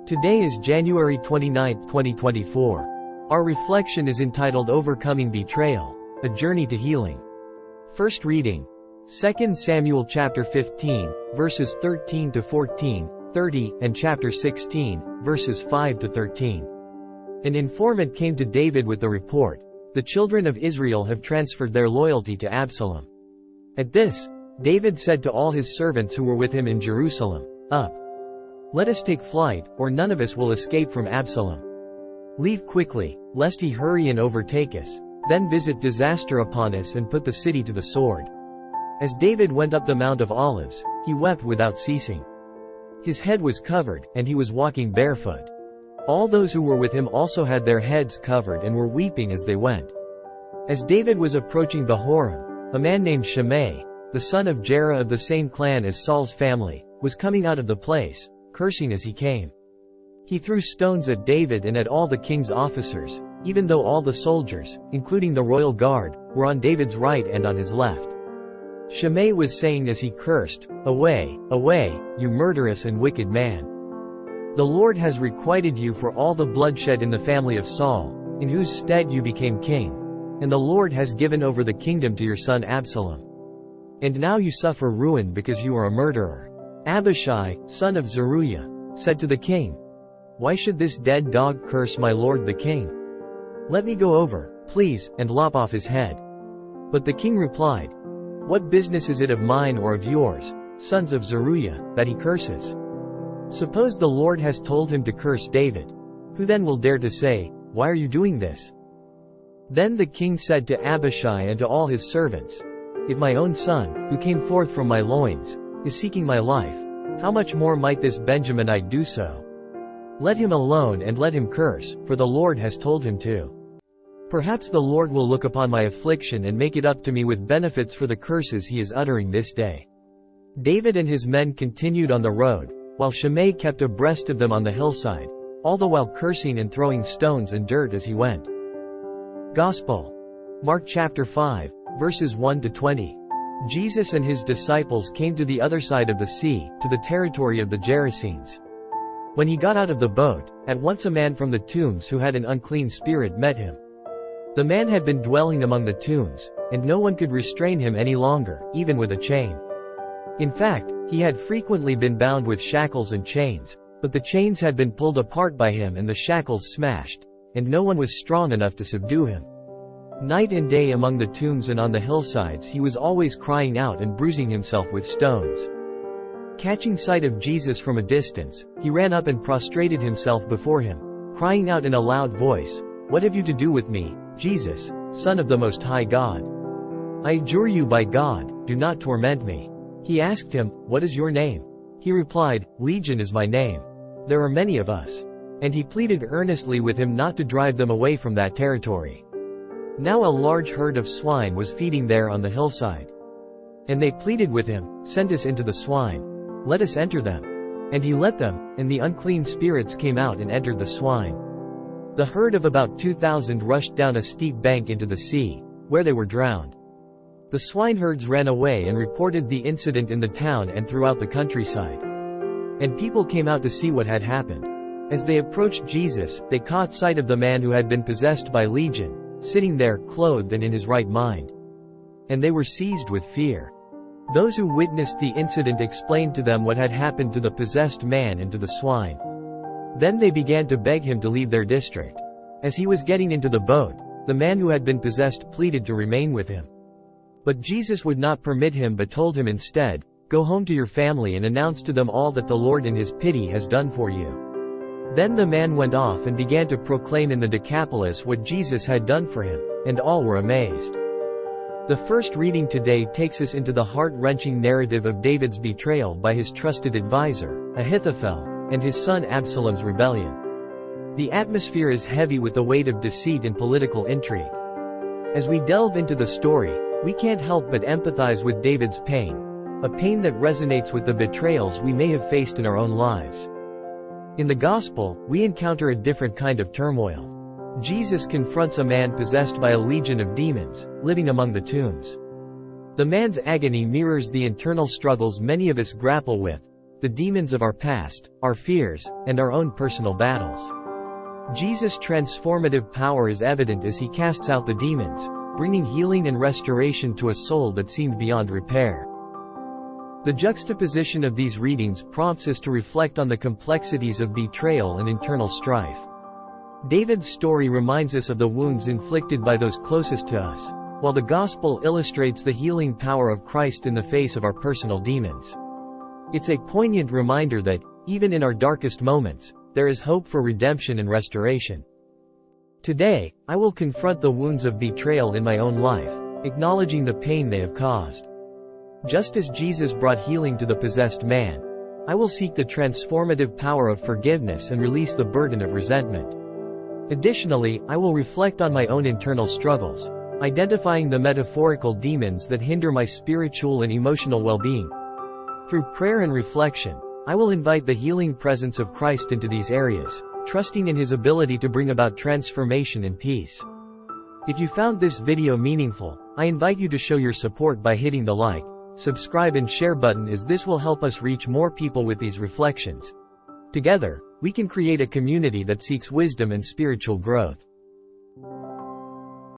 Today is January 29, 2024. Our reflection is entitled Overcoming Betrayal, A Journey to Healing. First reading, 2 Samuel chapter 15, verses 13 to 14, 30, and chapter 16, verses 5 to 13. An informant came to David with the report, "The children of Israel have transferred their loyalty to Absalom." At this, David said to all his servants who were with him in Jerusalem, "Up! Let us take flight, or none of us will escape from Absalom. Leave quickly, lest he hurry and overtake us, then visit disaster upon us and put the city to the sword." As David went up the Mount of Olives, he wept without ceasing. His head was covered, and he was walking barefoot. All those who were with him also had their heads covered and were weeping as they went. As David was approaching Bahurim, a man named Shimei, the son of Jerah of the same clan as Saul's family, was coming out of the place, cursing as he came. He threw stones at David and at all the king's officers, even though all the soldiers, including the royal guard, were on David's right and on his left. Shimei was saying as he cursed, "Away, away, you murderous and wicked man. The Lord has requited you for all the bloodshed in the family of Saul, in whose stead you became king, and the Lord has given over the kingdom to your son Absalom. And now you suffer ruin because you are a murderer." Abishai, son of Zeruiah, said to the king, "Why should this dead dog curse my lord the king? Let me go over, please, and lop off his head." But the king replied, "What business is it of mine or of yours, sons of Zeruiah, that he curses? Suppose the Lord has told him to curse David. Who then will dare to say, 'Why are you doing this?'" Then the king said to Abishai and to all his servants, "If my own son, who came forth from my loins, is seeking my life, how much more might this Benjaminite do so? Let him alone and let him curse, for the Lord has told him to. Perhaps the Lord will look upon my affliction and make it up to me with benefits for the curses he is uttering this day." David and his men continued on the road, while Shimei kept abreast of them on the hillside, all the while cursing and throwing stones and dirt as he went. Gospel. Mark chapter 5, verses 1 to 20. Jesus and his disciples came to the other side of the sea, to the territory of the Gerasenes. When he got out of the boat, at once a man from the tombs who had an unclean spirit met him. The man had been dwelling among the tombs, and no one could restrain him any longer, even with a chain. In fact, he had frequently been bound with shackles and chains, but the chains had been pulled apart by him and the shackles smashed, and no one was strong enough to subdue him. Night and day among the tombs and on the hillsides he was always crying out and bruising himself with stones. Catching sight of Jesus from a distance, he ran up and prostrated himself before him, crying out in a loud voice, "What have you to do with me, Jesus, Son of the Most High God? I adjure you by God, do not torment me." He asked him, "What is your name?" He replied, "Legion is my name. There are many of us." And he pleaded earnestly with him not to drive them away from that territory. Now a large herd of swine was feeding there on the hillside. And they pleaded with him, "Send us into the swine. Let us enter them." And he let them, and the unclean spirits came out and entered the swine. The herd of about 2,000 rushed down a steep bank into the sea, where they were drowned. The swineherds ran away and reported the incident in the town and throughout the countryside. And people came out to see what had happened. As they approached Jesus, they caught sight of the man who had been possessed by Legion, sitting there clothed and in his right mind. And they were seized with fear. Those who witnessed the incident explained to them what had happened to the possessed man and to the swine. Then they began to beg him to leave their district. As he was getting into the boat, the man who had been possessed pleaded to remain with him. But Jesus would not permit him but told him instead, "Go home to your family and announce to them all that the Lord in his pity has done for you." Then the man went off and began to proclaim in the Decapolis what Jesus had done for him, and all were amazed. The first reading today takes us into the heart-wrenching narrative of David's betrayal by his trusted advisor, Ahithophel, and his son Absalom's rebellion. The atmosphere is heavy with the weight of deceit and political intrigue. As we delve into the story, we can't help but empathize with David's pain, a pain that resonates with the betrayals we may have faced in our own lives. In the Gospel, we encounter a different kind of turmoil. Jesus confronts a man possessed by a legion of demons, living among the tombs. The man's agony mirrors the internal struggles many of us grapple with, the demons of our past, our fears, and our own personal battles. Jesus' transformative power is evident as he casts out the demons, bringing healing and restoration to a soul that seemed beyond repair. The juxtaposition of these readings prompts us to reflect on the complexities of betrayal and internal strife. David's story reminds us of the wounds inflicted by those closest to us, while the Gospel illustrates the healing power of Christ in the face of our personal demons. It's a poignant reminder that, even in our darkest moments, there is hope for redemption and restoration. Today, I will confront the wounds of betrayal in my own life, acknowledging the pain they have caused. Just as Jesus brought healing to the possessed man, I will seek the transformative power of forgiveness and release the burden of resentment. Additionally, I will reflect on my own internal struggles, identifying the metaphorical demons that hinder my spiritual and emotional well-being. Through prayer and reflection, I will invite the healing presence of Christ into these areas, trusting in His ability to bring about transformation and peace. If you found this video meaningful, I invite you to show your support by hitting the like, subscribe and share button, as this will help us reach more people with these reflections. Together, we can create a community that seeks wisdom and spiritual growth.